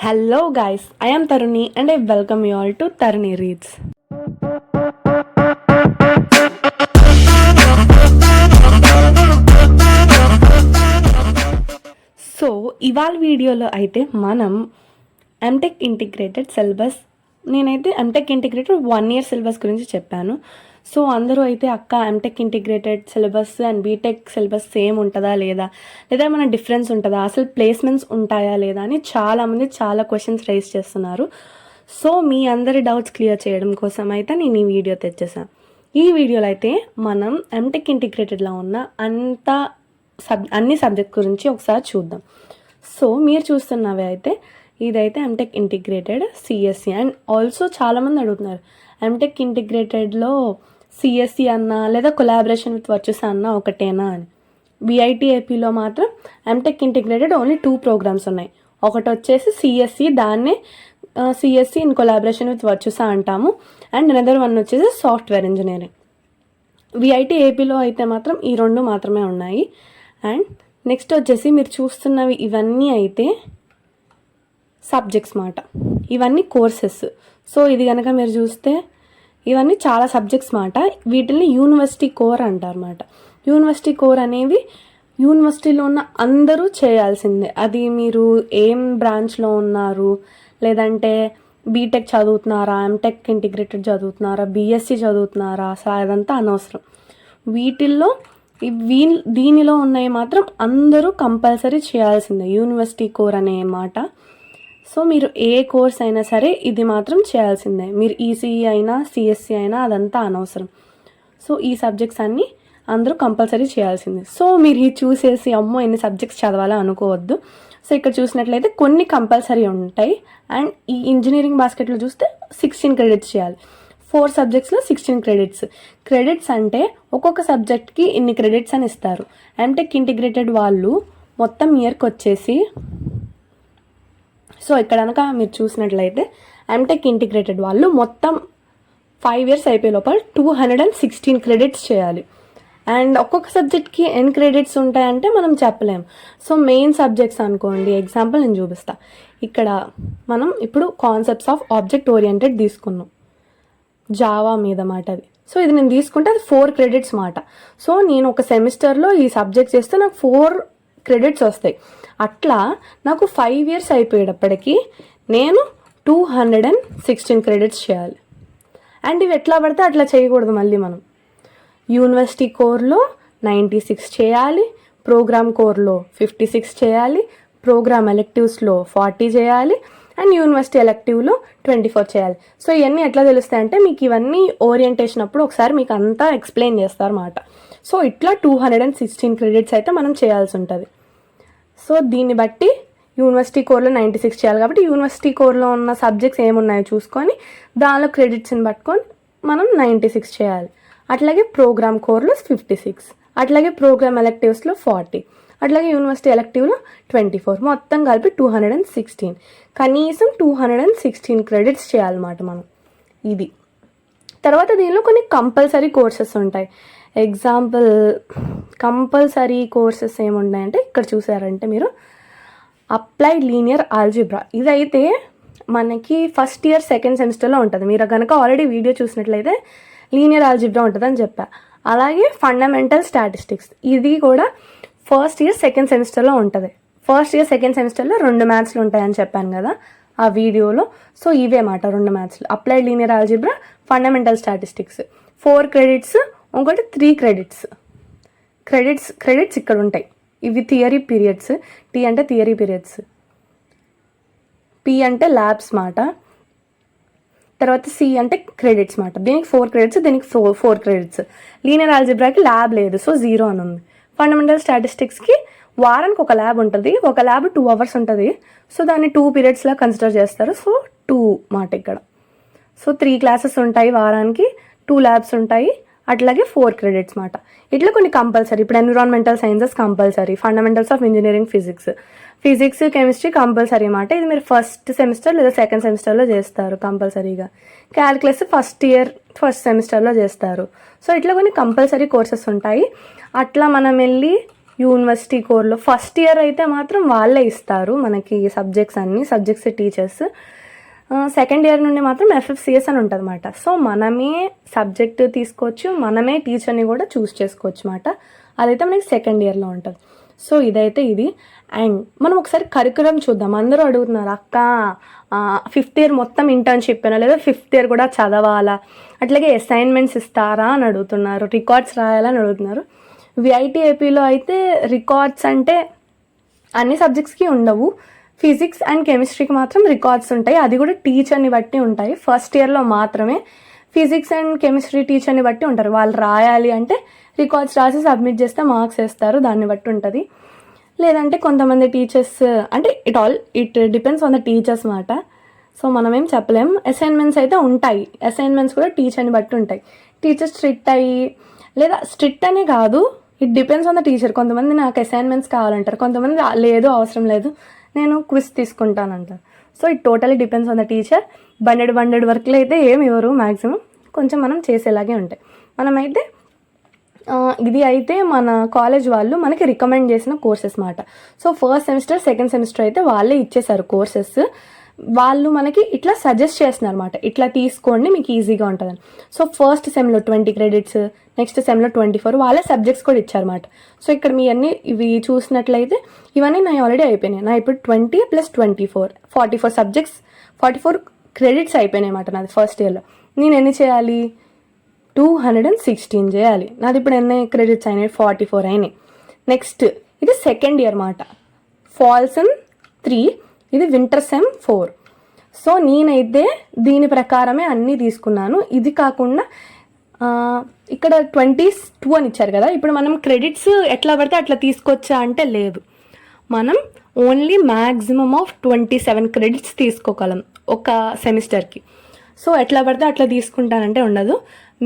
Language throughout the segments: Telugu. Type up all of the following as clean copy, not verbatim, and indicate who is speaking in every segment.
Speaker 1: Hello guys, I am Taruni and I welcome you all to Taruni Reads. So ఇవాళ వీడియోలో అయితే మనం ఎంటెక్ ఇంటిగ్రేటెడ్ సిలబస్ నేనైతే ఎంటెక్ ఇంటిగ్రేటెడ్ 1 year సిలబస్ గురించి చెప్పాను. సో అందరూ అయితే అక్క MTech integrated syllabus and BTech syllabus same ఉంటుందా లేదా ఏమైనా డిఫరెన్స్ ఉంటుందా, అసలు ప్లేస్మెంట్స్ ఉంటాయా లేదా అని చాలామంది చాలా క్వశ్చన్స్ రైజ్ చేస్తున్నారు. సో మీ అందరి డౌట్స్ క్లియర్ చేయడం కోసం అయితే నేను ఈ వీడియో తెచ్చేసాను. ఈ వీడియోలో అయితే మనం ఎంటెక్ ఇంటిగ్రేటెడ్లో ఉన్న అన్ని సబ్జెక్ట్ గురించి ఒకసారి చూద్దాం. సో మీరు చూస్తున్నవి అయితే ఇదైతే MTech integrated CSC. And also చాలామంది అడుగుతున్నారు ఎంటెక్ ఇంటిగ్రేటెడ్లో సిఎస్సి అన్నా లేదా కొలాబరేషన్ విత్ వర్చుసా అన్నా ఒకటేనా అని. విఐటి ఏపీలో మాత్రం ఎంటెక్ ఇంటిగ్రేటెడ్ ఓన్లీ 2 ప్రోగ్రామ్స్ ఉన్నాయి. ఒకటి వచ్చేసి సిఎస్సి, దాన్నే CSC in collaboration with Virtusa అంటాము. అండ్ అనదర్ వన్ వచ్చేసి సాఫ్ట్వేర్ ఇంజనీరింగ్. విఐటి ఏపీలో అయితే మాత్రం ఈ 2 మాత్రమే ఉన్నాయి. అండ్ నెక్స్ట్ వచ్చేసి మీరు చూస్తున్నవి ఇవన్నీ అయితే సబ్జెక్ట్స్ మాట, ఇవన్నీ కోర్సెస్. సో ఇది కనుక మీరు చూస్తే ఇవన్నీ చాలా సబ్జెక్ట్స్ మాట. వీటిని యూనివర్సిటీ కోర్ అంటారు మాట. యూనివర్సిటీ కోర్ అనేవి యూనివర్సిటీలో ఉన్న అందరూ చేయాల్సిందే. అది మీరు ఏం బ్రాంచ్లో ఉన్నారు, లేదంటే బీటెక్ చదువుతున్నారా, ఎంటెక్ ఇంటిగ్రేటెడ్ చదువుతున్నారా, బీఎస్సీ చదువుతున్నారా, అసలు అదంతా అనవసరం. వీటిల్లో దీనిలో ఉన్నాయి మాత్రం అందరూ కంపల్సరీ చేయాల్సిందే యూనివర్సిటీ కోర్ అనే మాట. సో మీరు ఏ కోర్స్ అయినా సరే ఇది మాత్రం చేయాల్సిందే. మీరు ఈసీఈ అయినా సిఎస్సి అయినా అదంతా అనవసరం. సో ఈ సబ్జెక్ట్స్ అన్నీ అందరూ కంపల్సరీ చేయాల్సిందే. సో మీరు ఇది చూసేసి అమ్మో ఎన్ని సబ్జెక్ట్స్ చదవాలో అనుకోవద్దు. సో ఇక్కడ చూసినట్లయితే కొన్ని కంపల్సరీ ఉంటాయి. అండ్ ఈ ఇంజనీరింగ్ బాస్కెట్లో చూస్తే 16 credits చేయాలి. 4 subjectsలో 16 credits. క్రెడిట్స్ అంటే ఒక్కొక్క సబ్జెక్ట్కి ఇన్ని క్రెడిట్స్ అని ఇస్తారు. ఎంటెక్ ఇంటిగ్రేటెడ్ వాళ్ళు మొత్తం ఇయర్కి వచ్చేసి, సో ఇక్కడ కనుక మీరు చూసినట్లయితే ఎంటెక్ ఇంటిగ్రేటెడ్ వాళ్ళు మొత్తం 5 years అయిపోయే లోపల 216 credits చేయాలి. అండ్ ఒక్కొక్క సబ్జెక్ట్కి ఎన్ని క్రెడిట్స్ ఉంటాయంటే మనం చెప్పలేం. సో మెయిన్ సబ్జెక్ట్స్ అనుకోండి, ఎగ్జాంపుల్ నేను చూపిస్తా. ఇక్కడ మనం ఇప్పుడు కాన్సెప్ట్స్ ఆఫ్ ఆబ్జెక్ట్ ఓరియంటెడ్ తీసుకున్నాం, జావా మీద మాట అది. సో ఇది నేను తీసుకుంటే అది 4 credits మాట. సో నేను ఒక సెమిస్టర్లో ఈ సబ్జెక్ట్ చేస్తే నాకు 4 credits వస్తాయి. అట్లా నాకు 5 years అయిపోయేటప్పటికి నేను 216 credits చేయాలి. అండ్ ఇవి ఎట్లా పడితే అట్లా చేయకూడదు. మళ్ళీ మనం యూనివర్సిటీ కోర్లో 96 చేయాలి, ప్రోగ్రామ్ కోర్లో 56 చేయాలి, ప్రోగ్రామ్ ఎలెక్టివ్స్లో 40 చేయాలి, అండ్ యూనివర్సిటీ ఎలెక్టివ్లో 24 చేయాలి. సో ఇవన్నీ ఎట్లా తెలుస్తాయి అంటే మీకు ఇవన్నీ ఓరియంటేషన్ అప్పుడు ఒకసారి మీకు అంతా ఎక్స్ప్లెయిన్ చేస్తారన్నమాట. సో ఇట్లా 216 credits అయితే మనం చేయాల్సి ఉంటుంది. సో దీన్ని బట్టి యూనివర్సిటీ కోర్లో 96 చేయాలి కాబట్టి యూనివర్సిటీ కోర్లో ఉన్న సబ్జెక్ట్స్ ఏమున్నాయో చూసుకొని దానిలో క్రెడిట్స్ని పట్టుకొని మనం 96 చేయాలి. అట్లాగే ప్రోగ్రామ్ కోర్లో 56, అట్లాగే ప్రోగ్రామ్ ఎలెక్టివ్స్లో 40, అట్లాగే యూనివర్సిటీ ఎలెక్టివ్లో 24, మొత్తం కలిపి 216. కనీసం 216 credits చేయాలన్నమాట మనం. ఇది తర్వాత దీనిలో కొన్ని కంపల్సరీ కోర్సెస్ ఉంటాయి. ఎగ్జాంపుల్ కంపల్సరీ కోర్సెస్ ఏమున్నాయంటే ఇక్కడ చూసారంటే మీరు అప్లైడ్ లీనియర్ ఆల్జిబ్రా. ఇదైతే మనకి ఫస్ట్ ఇయర్ సెకండ్ సెమిస్టర్లో ఉంటుంది. మీరు కనుక ఆల్రెడీ వీడియో చూసినట్లయితే లీనియర్ ఆల్జిబ్రా ఉంటుందని చెప్పా. అలాగే ఫండమెంటల్ స్టాటిస్టిక్స్, ఇది కూడా ఫస్ట్ ఇయర్ సెకండ్ సెమిస్టర్లో ఉంటుంది. ఫస్ట్ ఇయర్ సెకండ్ సెమిస్టర్లో 2 మ్యాథ్స్లు ఉంటాయని చెప్పాను కదా ఆ వీడియోలో. సో ఇవే మాట 2 మ్యాథ్స్లు, applied linear algebra, fundamental statistics. 4 credits, ఇంకోటి 3 credits. క్రెడిట్స్ ఇక్కడ ఉంటాయి. ఇవి థియరీ పీరియడ్స్. టీ అంటే థియరీ పీరియడ్స్, పి అంటే ల్యాబ్స్ మాట, తర్వాత సి అంటే క్రెడిట్స్ మాట. దీనికి 4 credits, దీనికి 4 credits. లీనియర్ ఆల్జిబ్రాకి ల్యాబ్ లేదు, సో 0 అని ఉంది. ఫండమెంటల్ స్టాటిస్టిక్స్కి వారానికి ఒక ల్యాబ్ ఉంటుంది, ఒక ల్యాబ్ 2 hours ఉంటుంది. సో దాన్ని 2 periodsలా కన్సిడర్ చేస్తారు. సో 2 మాట ఇక్కడ. సో 3 classes ఉంటాయి వారానికి, 2 labs ఉంటాయి, అట్లాగే 4 credits మాట. ఇట్లా కొన్ని కంపల్సరీ. ఇప్పుడు environmental sciences compulsory, fundamentals of engineering physics chemistry compulsory మాట. ఇది మీరు ఫస్ట్ సెమిస్టర్ లేదా సెకండ్ సెమిస్టర్లో చేస్తారు కంపల్సరీగా. క్యాల్కులస్ ఫస్ట్ సెమిస్టర్లో చేస్తారు. సో ఇట్లా కొన్ని కంపల్సరీ కోర్సెస్ ఉంటాయి. అట్లా మనం వెళ్ళి యూనివర్సిటీ కోర్లో ఫస్ట్ ఇయర్ అయితే మాత్రం వాళ్ళే ఇస్తారు మనకి సబ్జెక్ట్స్ టీచర్స్. సెకండ్ ఇయర్ నుండి మాత్రం FFCS అని ఉంటుంది అన్నమాట. సో మనమే సబ్జెక్ట్ తీసుకోవచ్చు, మనమే టీచర్ని కూడా చూస్ చేసుకోవచ్చు అన్నమాట. అదైతే మనకి సెకండ్ ఇయర్లో ఉంటుంది. సో ఇదైతే ఇది. అండ్ మనం ఒకసారి కరికులం చూద్దాం. అందరూ అడుగుతున్నారు, అక్క 5th ఇయర్ మొత్తం ఇంటర్న్షిప్ అయినా లేదా 5th ఇయర్ కూడా చదవాలా, అట్లాగే అసైన్మెంట్స్ ఇస్తారా అని అడుగుతున్నారు, రికార్డ్స్ రాయాలని అడుగుతున్నారు. VIT-AP అయితే రికార్డ్స్ అంటే అన్ని సబ్జెక్ట్స్కి ఉండవు, ఫిజిక్స్ అండ్ కెమిస్ట్రీకి మాత్రం రికార్డ్స్ ఉంటాయి. అది కూడా టీచర్ని బట్టి ఉంటాయి. ఫస్ట్ ఇయర్లో మాత్రమే ఫిజిక్స్ అండ్ కెమిస్ట్రీ టీచర్ని బట్టి ఉంటారు. వాళ్ళు రాయాలి అంటే రికార్డ్స్ రాసి సబ్మిట్ చేస్తే మార్క్స్ వేస్తారు, దాన్ని బట్టి ఉంటుంది. లేదంటే కొంతమంది టీచర్స్ అంటే it depends on the teachers మాట. సో మనం ఏం చెప్పలేం. అసైన్మెంట్స్ అయితే ఉంటాయి, అసైన్మెంట్స్ కూడా టీచర్ని బట్టి ఉంటాయి. టీచర్ స్ట్రిక్ట్ అయ్యి, లేదా స్ట్రిక్ట్ అనే కాదు, it depends on the teacher. కొంతమంది నాకు అసైన్మెంట్స్ కావాలంటారు, కొంతమంది లేదు అవసరం లేదు నేను క్విజ్ తీసుకుంటానంటారు. So it totally depends on the teacher. బండెడ్ వర్క్లు అయితే ఏమి ఇవ్వరు మ్యాక్సిమం, కొంచెం మనం చేసేలాగే ఉంటాయి. మనమైతే ఇది అయితే మన కాలేజ్ వాళ్ళు మనకి రికమెండ్ చేసిన కోర్సెస్ మాట. So first semester second semester అయితే వాళ్ళే ఇచ్చేసారు కోర్సెస్. వాళ్ళు మనకి ఇట్లా సజెస్ట్ చేస్తున్నారు అనమాట, ఇట్లా తీసుకోండి మీకు ఈజీగా ఉంటుందని. సో ఫస్ట్ సెమ్లో 20 క్రెడిట్స్, నెక్స్ట్ సెమ్లో 24, వాళ్ళే సబ్జెక్ట్స్ కూడా ఇచ్చారన్నమాట. సో ఇక్కడ మీ అన్ని ఇవి చూసినట్లయితే ఇవన్నీ నా ఆల్రెడీ అయిపోయినాయి. నా ఇప్పుడు 20 + 24 44 సబ్జెక్ట్స్ 44 క్రెడిట్స్ అయిపోయినాయి అన్నమాట నాది ఫస్ట్ ఇయర్లో. నేను ఎన్ని చేయాలి, 216 చేయాలి. నాది ఇప్పుడు ఎన్ని క్రెడిట్స్ అయినాయి, 44 అయినాయి. నెక్స్ట్ ఇది సెకండ్ ఇయర్ మాట, ఫాల్ సెమ్ 3, ఇది వింటర్ సెమ్ 4. సో నేనైతే దీని ప్రకారమే అన్నీ తీసుకున్నాను. ఇది కాకుండా ఇక్కడ 22 అని ఇచ్చారు కదా, ఇప్పుడు మనం క్రెడిట్స్ ఎట్లా పడితే అట్లా తీసుకొచ్చా అంటే లేదు, మనం ఓన్లీ మ్యాక్సిమమ్ ఆఫ్ 27 క్రెడిట్స్ తీసుకోగలం ఒక సెమిస్టర్కి. సో ఎట్లా పడితే అట్లా తీసుకుంటానంటే ఉండదు,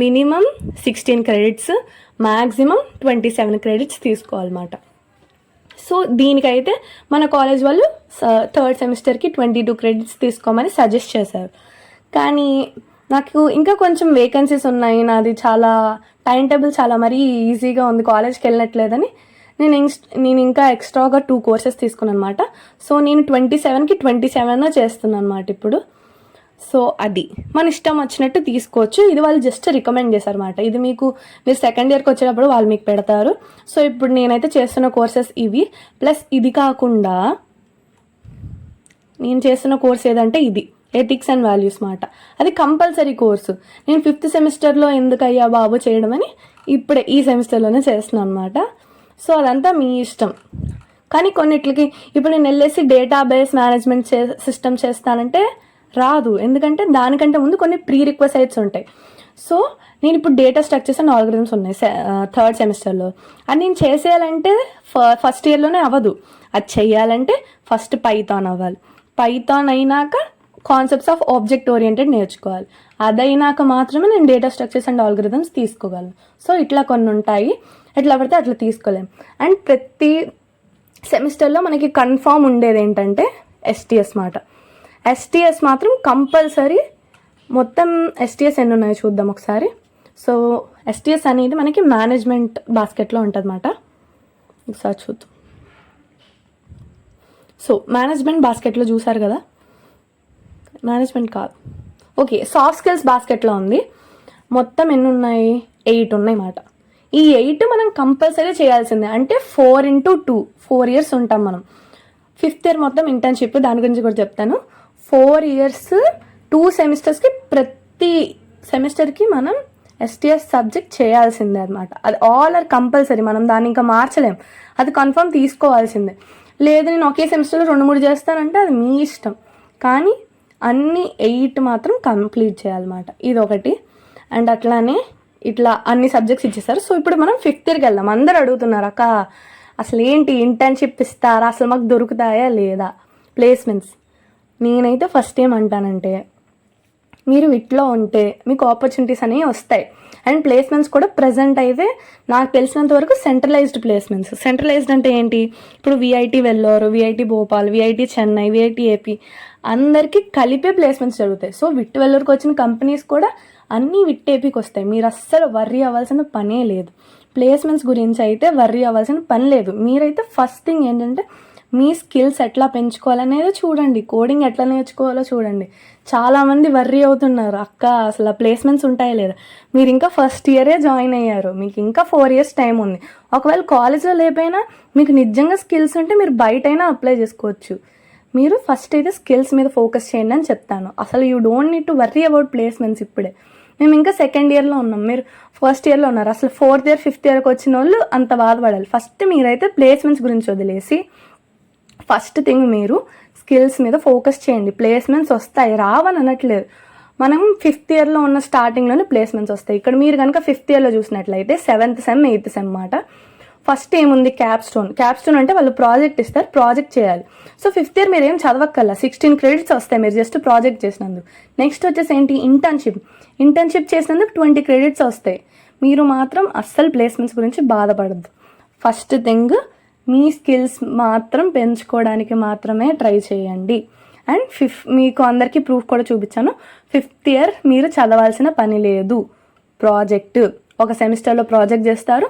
Speaker 1: మినిమం 16 క్రెడిట్స్, మ్యాక్సిమం 27 క్రెడిట్స్ తీసుకోవాలన్నమాట. సో దీనికైతే మన కాలేజ్ వాళ్ళు థర్డ్ సెమిస్టర్కి 22 క్రెడిట్స్ తీసుకోమని సజెస్ట్ చేశారు. కానీ నాకు ఇంకా కొంచెం వేకెన్సీస్ ఉన్నాయి, నాది చాలా టైం టేబుల్ చాలా మరీ ఈజీగా ఉంది, కాలేజ్కి వెళ్ళట్లేదని నేను ఇంకా ఎక్స్ట్రాగా 2 కోర్సెస్ తీసుకున్నాను అనమాట. సో నేను 27కి 27 చేస్తున్నాను అనమాట ఇప్పుడు. సో అది మన ఇష్టం వచ్చినట్టు తీసుకోవచ్చు. ఇది వాళ్ళు జస్ట్ రికమెండ్ చేశారన్నమాట. ఇది మీరు సెకండ్ ఇయర్కి వచ్చేటప్పుడు వాళ్ళు మీకు పెడతారు. సో ఇప్పుడు నేనైతే చేస్తున్న కోర్సెస్ ఇవి. ప్లస్ ఇది కాకుండా నేను చేస్తున్న కోర్స్ ఏదంటే ఇది ఎథిక్స్ అండ్ వాల్యూస్ మాట. అది కంపల్సరీ కోర్సు. నేను 5th సెమిస్టర్లో ఎందుకు అయ్యా బాబు చేయడం అని ఇప్పుడే ఈ సెమిస్టర్లోనే చేస్తున్నాను అనమాట. సో అదంతా మీ ఇష్టం. కానీ కొన్నిట్లకి ఇప్పుడు నేను వెళ్ళేసి డేటాబేస్ మేనేజ్మెంట్ సిస్టమ్ చేస్తానంటే రాదు, ఎందుకంటే దానికంటే ముందు కొన్ని ప్రీ రిక్వెసైట్స్ ఉంటాయి. సో నేను ఇప్పుడు డేటా స్ట్రక్చర్స్ అండ్ ఆల్గరిథమ్స్ ఉన్నాయి థర్డ్ సెమిస్టర్లో. అది నేను చేసేయాలంటే ఫస్ట్ ఇయర్లోనే అవ్వదు. అది చెయ్యాలంటే ఫస్ట్ పైథాన్ అవ్వాలి, పైథాన్ అయినాక కాన్సెప్ట్స్ ఆఫ్ ఆబ్జెక్ట్ ఓరియంటెడ్ నేర్చుకోవాలి, అదైనాక మాత్రమే నేను డేటా స్ట్రక్చర్స్ అండ్ ఆల్గరిథమ్స్ తీసుకోగలను. సో ఇట్లా కొన్ని ఉంటాయి, ఎట్లా పడితే అట్లా తీసుకోలేం. అండ్ ప్రతి సెమిస్టర్లో మనకి కన్ఫామ్ ఉండేది ఏంటంటే STS మాట. STS మాత్రం కంపల్సరీ. మొత్తం STS ఎన్ని ఉన్నాయో చూద్దాం ఒకసారి. సో STS అనేది మనకి మేనేజ్మెంట్ బాస్కెట్లో ఉంటుంది అన్నమాట. ఒకసారి చూద్దాం. సో మేనేజ్మెంట్ బాస్కెట్లో చూసారు కదా, మేనేజ్మెంట్ కాదు, ఓకే, సాఫ్ట్ స్కిల్స్ బాస్కెట్లో ఉంది. మొత్తం ఎన్ని ఉన్నాయి, 8 ఉన్నాయి మాట. ఈ 8 మనం కంపల్సరీ చేయాల్సిందే. అంటే 4x2 4 ఇయర్స్ ఉంటాం మనం. 5th ఇయర్ మొత్తం ఇంటర్న్షిప్, దాని గురించి కూడా చెప్తాను. 4 ఇయర్స్ 2 సెమిస్టర్స్కి ప్రతి సెమిస్టర్కి మనం STS సబ్జెక్ట్ చేయాల్సిందే అనమాట. అది ఆల్ ఆర్ కంపల్సరీ, మనం దాన్ని ఇంకా మార్చలేం, అది కన్ఫర్మ్ తీసుకోవాల్సిందే. లేదు నేను ఒకే సెమిస్టర్లో 2-3 చేస్తానంటే అది మీ ఇష్టం, కానీ అన్ని 8 మాత్రం కంప్లీట్ చేయాలన్నమాట. ఇది ఒకటి. అండ్ అట్లానే ఇట్లా అన్ని సబ్జెక్ట్స్ ఇచ్చేసారు. సో ఇప్పుడు మనం 5th ఇయర్కి వెళ్దాం. అందరు అడుగుతున్నారు, అక్క అసలు ఏంటి ఇంటర్న్షిప్ ఇస్తారా, అసలు మాకు దొరుకుతాయా లేదా ప్లేస్మెంట్స్. నేనైతే ఫస్ట్ ఏమంటానంటే, మీరు ఇట్లా ఉంటే మీకు ఆపర్చునిటీస్ అనేవి వస్తాయి. అండ్ ప్లేస్మెంట్స్ కూడా ప్రజెంట్ అయితే నాకు తెలిసినంత వరకు సెంట్రలైజ్డ్ ప్లేస్మెంట్స్. సెంట్రలైజ్డ్ అంటే ఏంటి, ఇప్పుడు VIT వెల్లోరు, VIT Bhopal, VIT Chennai, VIT AP అందరికీ కలిపే ప్లేస్మెంట్స్ జరుగుతాయి. సో విట్ వెల్లూరుకి వచ్చిన కంపెనీస్ కూడా అన్నీ విట్ ఏపీకి వస్తాయి. మీరు అస్సలు వర్రీ అవ్వాల్సిన పనే లేదు. ప్లేస్మెంట్స్ గురించి అయితే వర్రీ అవ్వాల్సిన పని లేదు. మీరైతే ఫస్ట్ థింగ్ ఏంటంటే మీ స్కిల్స్ ఎట్లా పెంచుకోవాలనేది చూడండి, కోడింగ్ ఎట్లా నేర్చుకోవాలో చూడండి. చాలామంది వర్రీ అవుతున్నారు, అక్క అసలు ప్లేస్మెంట్స్ ఉంటాయా లేదా. మీరు ఇంకా ఫస్ట్ ఇయరే జాయిన్ అయ్యారు, మీకు ఇంకా 4 years టైం ఉంది. ఒకవేళ కాలేజ్లో లేకపోయినా మీకు నిజంగా స్కిల్స్ ఉంటే మీరు బయటైనా అప్లై చేసుకోవచ్చు. మీరు ఫస్ట్ అయితే స్కిల్స్ మీద ఫోకస్ చేయండి అని చెప్తాను. అసలు you don't need to worry about placements ఇప్పుడే. మేము ఇంకా 2nd yearలో ఉన్నాం, మీరు 1st yearలో ఉన్నారు. అసలు 4th year 5th yearకి వచ్చిన వాళ్ళు అంత బాధపడాలి. ఫస్ట్ మీరైతే ప్లేస్మెంట్స్ గురించి వదిలేసి ఫస్ట్ థింగ్ మీరు స్కిల్స్ మీద ఫోకస్ చేయండి. ప్లేస్మెంట్స్ వస్తాయి, రావని అనట్లేదు. మనం 5th yearలో ఉన్న స్టార్టింగ్లోనే ప్లేస్మెంట్స్ వస్తాయి. ఇక్కడ మీరు కనుక 5th yearలో చూసినట్లయితే 7th sem 8th sem మాట. ఫస్ట్ ఏముంది, క్యాప్స్టోన్ అంటే వాళ్ళు ప్రాజెక్ట్ ఇస్తారు, ప్రాజెక్ట్ చేయాలి. సో 5th year మీరు ఏం చదవక్కల్లా, 16 credits వస్తాయి మీరు జస్ట్ ప్రాజెక్ట్ చేసినందుకు. నెక్స్ట్ వచ్చేసి ఏంటి, ఇంటర్న్షిప్ చేసినందుకు 20 credits వస్తాయి. మీరు మాత్రం అస్సలు ప్లేస్మెంట్స్ గురించి బాధపడద్దు. ఫస్ట్ థింగ్ మీ స్కిల్స్ మాత్రం పెంచుకోవడానికి మాత్రమే ట్రై చేయండి. అండ్ మీకు అందరికీ ప్రూఫ్ కూడా చూపించాను. 5th year మీరు చదవాల్సిన పని లేదు. ప్రాజెక్ట్ ఒక సెమిస్టర్లో ప్రాజెక్ట్ చేస్తారు,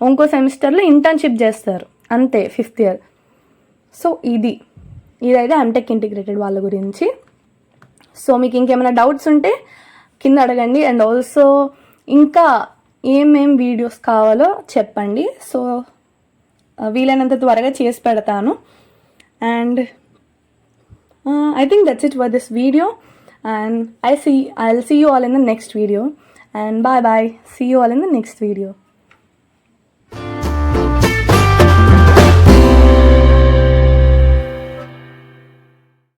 Speaker 1: ఇంకో సెమిస్టర్లో ఇంటర్న్షిప్ చేస్తారు, అంతే 5th year. సో ఇదైతే ఎంటెక్ ఇంటిగ్రేటెడ్ వాళ్ళ గురించి. సో మీకు ఇంకేమైనా డౌట్స్ ఉంటే కింద అడగండి. అండ్ ఆల్సో ఇంకా ఏమేం వీడియోస్ కావాలో చెప్పండి. సో వీలైనంత త్వరగా చేసి పెడతాను. And I think that's it for this video. And I'll see you all in the next video. And bye bye. See you all in the next video.